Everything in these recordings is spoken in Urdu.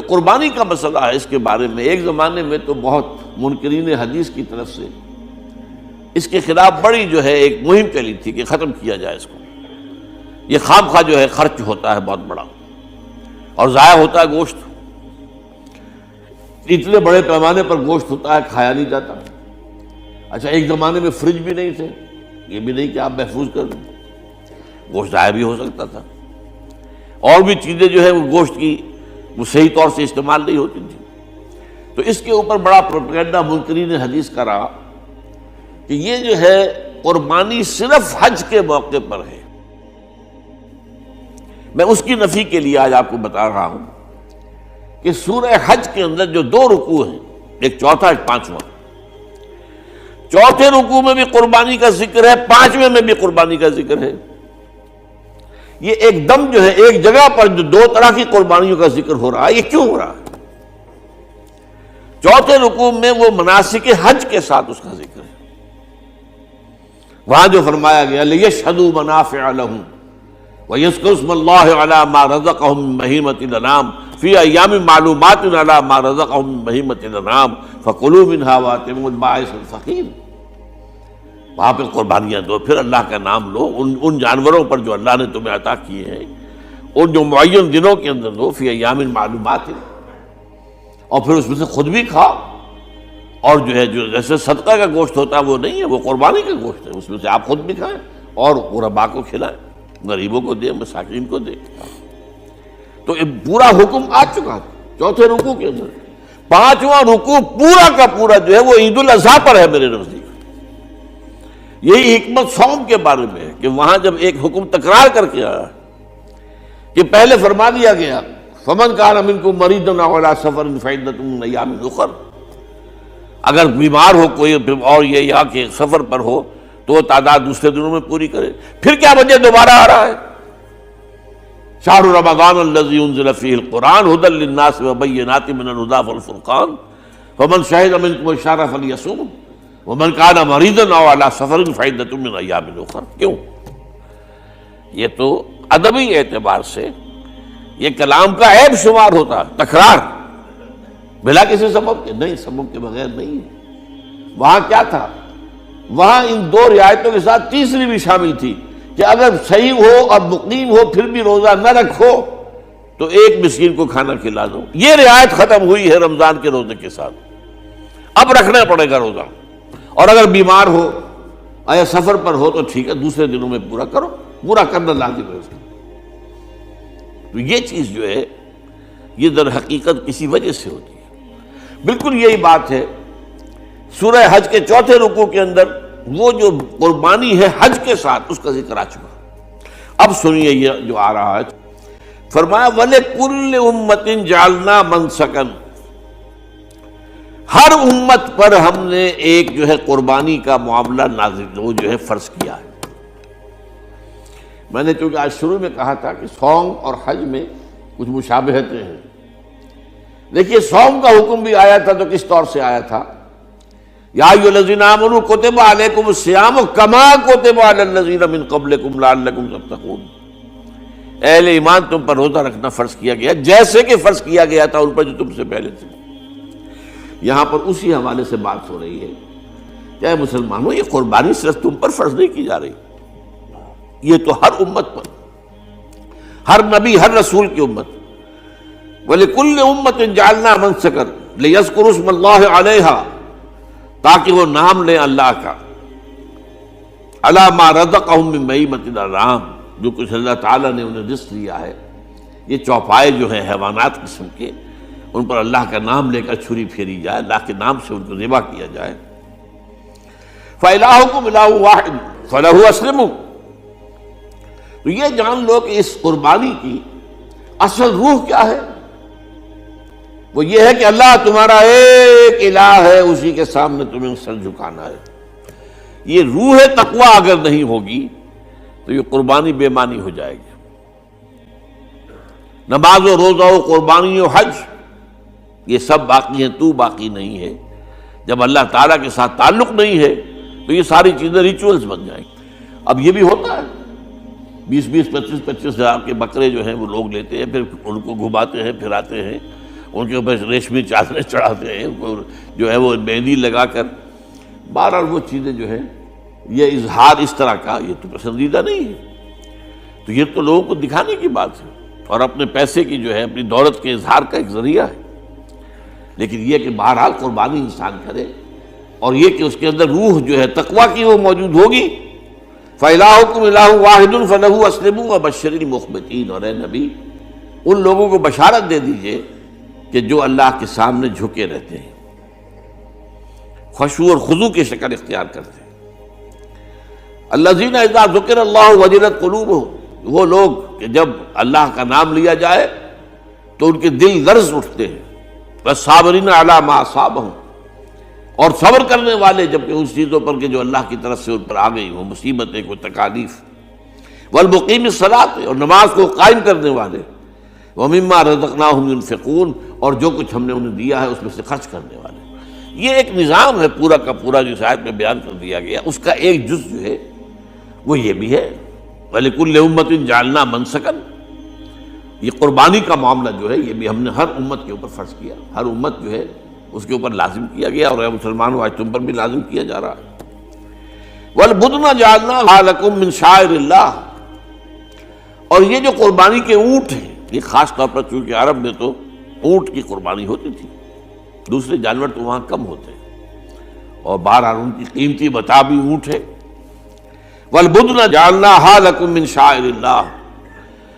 قربانی کا مسئلہ ہے اس کے بارے میں ایک زمانے میں تو بہت منکرین حدیث کی طرف سے اس کے خلاف بڑی جو ہے ایک مہم چلی تھی کہ ختم کیا جائے اس کو، یہ خام خواہ جو ہے خرچ ہوتا ہے بہت بڑا اور ضائع ہوتا ہے گوشت، اتنے بڑے پیمانے پر گوشت ہوتا ہے کھایا نہیں جاتا۔ اچھا ایک زمانے میں فریج بھی نہیں تھے، یہ بھی نہیں کہ آپ محفوظ کر لیں، گوشت ضائع بھی ہو سکتا تھا، اور بھی چیزیں جو ہے وہ گوشت کی وہ صحیح طور سے استعمال نہیں ہوتی تھی۔ تو اس کے اوپر بڑا پروپیگنڈا منکرین حدیث کا رہا کہ یہ جو ہے قربانی صرف حج کے موقع پر ہے۔ میں اس کی نفی کے لیے آج آپ کو بتا رہا ہوں کہ سورہ حج کے اندر جو 2 رکوع ہیں، ایک چوتھا ایک پانچواں، چوتھے رکوع میں بھی قربانی کا ذکر ہے، پانچویں میں بھی قربانی کا ذکر ہے۔ یہ ایک دم جو ہے ایک جگہ پر جو 2 طرح کی قربانیوں کا ذکر ہو رہا ہے، یہ کیوں ہو رہا ہے؟ چوتھے رکوع میں وہ مناسک حج کے ساتھ اس کا ذکر ہے، وہاں جو فرمایا گیا لِيَشْهَدُوا مَنَافِعَ لَهُمْ وَيَذْكُرُوا اسْمَ اللَّهِ عَلَى مَا رَزَقَهُم مِّن بَهِيمَةِ الْأَنْعَامِ فِي أَيَّامٍ مَّعْلُومَاتٍ عَلَى مَا رَزَقَهُم مِّن بَهِيمَةِ الْأَنْعَامِ فَكُلُوا مِنْهَا وَأَطْعِمُوا الْبَائِسَ الْفَقِيرَ۔ وہاں پہ قربانیاں دو، پھر اللہ کا نام لو، ان جانوروں پر جو اللہ نے تمہیں عطا کیے ہیں ان جو معین دنوں کے اندر دو، فی ایام معلومات، اور پھر اس میں سے خود بھی کھاؤ، اور جو ہے جو جیسے صدقہ کا گوشت ہوتا ہے وہ نہیں ہے، وہ قربانی کا گوشت ہے، اس میں سے آپ خود بھی کھائیں اور غرباء کو کھلائیں، غریبوں کو دیں، مساکین کو دیں۔ تو یہ پورا حکم آ چکا ہے چوتھے رکوع کے اندر۔ پانچواں رکوع پورا کا پورا جو ہے وہ عید الاضحیٰ پر ہے میرے نزدیک۔ یہی حکمت صوم کے بارے میں ہے کہ وہاں جب ایک حکم تکرار کر کے آیا کہ پہلے فرما دیا گیا فَمَنْ كَانَ مِنْكُمْ مَرِيضًا أَوْ عَلَىٰ سَفَرٍ فَعِدَّةٌ مِّنْ أَيَّامٍ أُخَرَ، اگر بیمار ہو کوئی اور یہ یا کہ سفر پر ہو تو وہ تعداد دوسرے دنوں میں پوری کرے۔ پھر کیا وجہ دوبارہ آ رہا ہے؟ شہر رمضان الذی انزل فیہ القرآن ھدی للناس وبینات من الھدی والفرقان فمن شہد منکم الشہر فلیصم ومن کان مریضا او علی سفر فعدۃ من ایام اخر۔ کیوں؟ یہ تو ادبی اعتبار سے یہ کلام کا عیب شمار ہوتا ہے، تکرار بلا کسی سبب کے، نہیں سبب کے بغیر نہیں ہے۔ وہاں کیا تھا؟ وہاں ان 2 رعایتوں کے ساتھ تیسری بھی شامل تھی کہ اگر صحیح ہو اور مقیم ہو پھر بھی روزہ نہ رکھو تو ایک مسکین کو کھانا کھلا دو۔ یہ رعایت ختم ہوئی ہے رمضان کے روزے کے ساتھ، اب رکھنا پڑے گا روزہ، اور اگر بیمار ہو یا سفر پر ہو تو ٹھیک ہے دوسرے دنوں میں پورا کرو، پورا کرنا لازم ہے اس کا۔ تو یہ چیز جو ہے یہ در حقیقت کسی وجہ سے ہوتی ہے۔ بالکل یہی بات ہے سورہ حج کے چوتھے رکوع کے اندر، وہ جو قربانی ہے حج کے ساتھ اس کا ذکر آ چکا۔ اب سنیے یہ جو آ رہا ہے، فرمایا وَلِكُلِّ أُمَّةٍ جَعَلْنَا مَنْسَكًا، ہر امت پر ہم نے ایک جو ہے قربانی کا معاملہ نازل وہ جو ہے فرض کیا ہے۔ میں نے چونکہ آج شروع میں کہا تھا کہ صوم اور حج میں کچھ مشابہتیں ہیں۔ دیکھیے صوم کا حکم بھی آیا تھا تو کس طور سے آیا تھا؟ یا ایھا الذین آمنوا کتب علیکم الصیام کما کتب علی الذین من قبلکم لعلکم تتقون، اہل ایمان تم پر روزہ رکھنا فرض کیا گیا جیسے کہ فرض کیا گیا تھا ان پر جو تم سے پہلے تھے۔ یہاں پر اسی حوالے سے بات ہو رہی ہے کہ اے مسلمانوں یہ قربانی صرف تم پر فرض نہیں کی جا رہی، یہ تو ہر امت پر، ہر نبی ہر رسول کی امت۔ وَلِكُلِّ أُمَّةٍ جَعَلْنَا مَنْسَكًا لِيَذْكُرُوا اسْمَ اللَّهِ عَلَيْهَا، تاکہ وہ نام لیں اللہ کا، عَلَى مَا رَزَقَهُم مِّن بَهِيمَةِ الْأَنْعَامِ، جو کچھ اللہ تعالیٰ نے انہیں رزق دیا ہے۔ یہ چوپائے جو ہیں حیوانات قسم کے، ان پر اللہ کا نام لے کر چھری پھیری جائے، اللہ کے نام سے ان کو ذبح کیا جائے۔ فَإِلَٰهُكُمْ إِلَٰهٌ وَاحِدٌ فَلَهُ أَسْلِمُوا، تو یہ جان لو کہ اس قربانی کی اصل روح کیا ہے؟ وہ یہ ہے کہ اللہ تمہارا ایک الہ ہے، اسی کے سامنے تمہیں سر جھکانا ہے۔ یہ روح تقویٰ اگر نہیں ہوگی تو یہ قربانی بے معنی ہو جائے گی۔ نماز و روزہ و قربانی و حج یہ سب باقی ہیں، تو باقی نہیں ہے۔ جب اللہ تعالیٰ کے ساتھ تعلق نہیں ہے تو یہ ساری چیزیں ریچولز بن جائیں گی۔ اب یہ بھی ہوتا ہے 20-25 ہزار کے بکرے جو ہیں وہ لوگ لیتے ہیں، پھر ان کو گھماتے ہیں پھراتے ہیں، ان کے اوپر ریشمی چادریں چڑھاتے ہیں، ان کو جو ہے وہ مہندی لگا کر. بہرحال وہ چیزیں جو ہیں یہ اظہار اس طرح کا یہ تو پسندیدہ نہیں ہے. تو یہ تو لوگوں کو دکھانے کی بات ہے اور اپنے پیسے کی جو ہے اپنی دولت کے اظہار کا ایک ذریعہ ہے. لیکن یہ کہ بہرحال قربانی انسان کرے اور یہ کہ اس کے اندر روح جو ہے تقویٰ کی وہ موجود ہوگی. فَإِلَٰهُكُمْ إِلَٰهٌ وَاحِدٌ فَلَهُ أَسْلِمُوا وَبَشِّرِ الْمُخْبِتِينَ. اور اے نبی ان لوگوں کو بشارت دے دیجئے کہ جو اللہ کے سامنے جھکے رہتے ہیں، خشوع اور خضوع کی شکل اختیار کرتے ہیں. الذین اذا ذکر اللہ وجلت قلوبہم، وہ لوگ کہ جب اللہ کا نام لیا جائے تو ان کے دل لرز اٹھتے ہیں. والصابرین علی ما اصابہم، اور صبر کرنے والے جبکہ اس چیزوں پر کہ جو اللہ کی طرف سے ان پر آ گئی، وہ مصیبتیں، کوئی تکالیف. والمقیم الصلاۃ، اور نماز کو قائم کرنے والے. ومما رزقناہم ينفقون، اور جو کچھ ہم نے انہیں دیا ہے اس میں سے خرچ کرنے والے. یہ ایک نظام ہے پورا کا پورا جو اس آیت میں بیان کر دیا گیا. اس کا ایک جز جو ہے وہ یہ بھی ہے وَلِكُلِّ أُمَّةٍ جَعَلْنَا مَنْسَكًا. یہ قربانی کا معاملہ جو ہے یہ بھی ہم نے ہر امت کے اوپر فرض کیا. ہر امت جو ہے اس کے اوپر لازم کیا گیا، اور مسلمانوں آج تم پر بھی لازم کیا جا رہا ہے. وَالْبُدْنَ جَعَلْنَاهَا لَكُم مِّن شَعَائِرِ اللَّهِ. اور یہ جو قربانی کے اونٹ ہیں، یہ خاص طور پر چونکہ عرب میں تو اونٹ کی قربانی ہوتی تھی، دوسرے جانور تو وہاں کم ہوتے ہیں، اور بہرحال ان کی قیمتی متاع بھی اونٹ ہے. وَالْبُدْنَ جَعَلْنَاهَا لَكُم مِّن شَعَائِرِ اللَّهِ.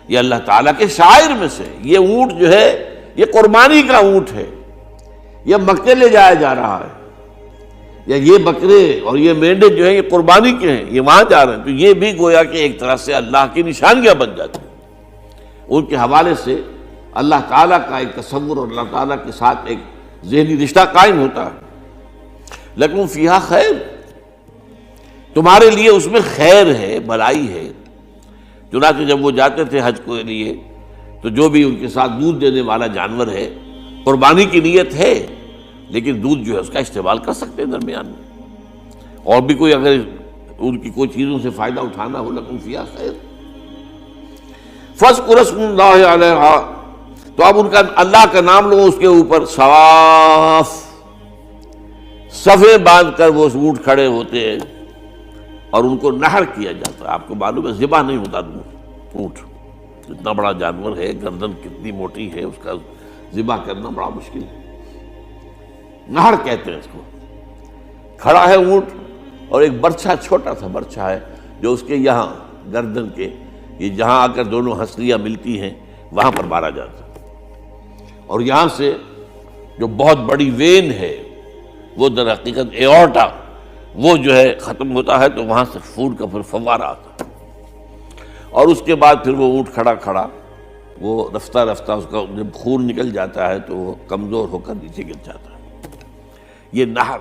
یہ اللہ تعالیٰ کے شاعر میں سے یہ اونٹ جو ہے یہ قربانی کا اونٹ ہے. یہ مکے لے جایا جا رہا ہے، یا یہ بکرے اور یہ مینڈے جو ہیں یہ قربانی کے ہیں، یہ وہاں جا رہے ہیں. تو یہ بھی گویا کہ ایک طرح سے اللہ کی نشانیاں بن جاتی ہیں. ان کے حوالے سے اللہ تعالیٰ کا ایک تصور اور اللہ تعالیٰ کے ساتھ ایک ذہنی رشتہ قائم ہوتا ہے. لیکن فیہا خیر، تمہارے لیے اس میں خیر ہے، بھلائی ہے. چنانچہ جب وہ جاتے تھے حج کے لیے تو جو بھی ان کے ساتھ دودھ دینے والا جانور ہے، قربانی کی نیت ہے لیکن دودھ جو ہے اس کا استعمال کر سکتے ہیں درمیان میں، اور بھی کوئی اگر ان کی کوئی چیزوں سے فائدہ اٹھانا ہو. لکم فیہا خیر. فاذکروا اسم اللہ علیہا، تو اب ان کا اللہ کا نام لو اس کے اوپر. صواف، صفیں باندھ کر وہ اونٹ کھڑے ہوتے ہیں اور ان کو نحر کیا جاتا ہے. آپ کو معلوم ہے ذبح نہیں ہوتا اونٹ، اتنا بڑا جانور ہے، گردن کتنی موٹی ہے، اس کا ذبح کرنا بڑا مشکل ہے. نہر کہتے ہیں اس کو. کھڑا ہے اونٹ اور ایک برچھا، چھوٹا سا برچھا ہے جو اس کے یہاں گردن کے یہ جہاں آ کر دونوں ہنسلیاں ملتی ہیں وہاں پر مارا جاتا ہے. اور یہاں سے جو بہت بڑی وین ہے وہ در حقیقت ایورٹا، وہ جو ہے ختم ہوتا ہے، تو وہاں سے خون کا پھر فوارہ آتا ہے. اور اس کے بعد پھر وہ اونٹ کھڑا کھڑا وہ رفتہ رفتہ اس کا جب خون نکل جاتا ہے تو وہ کمزور ہو کر نیچے گر جاتا ہے. یہ نہر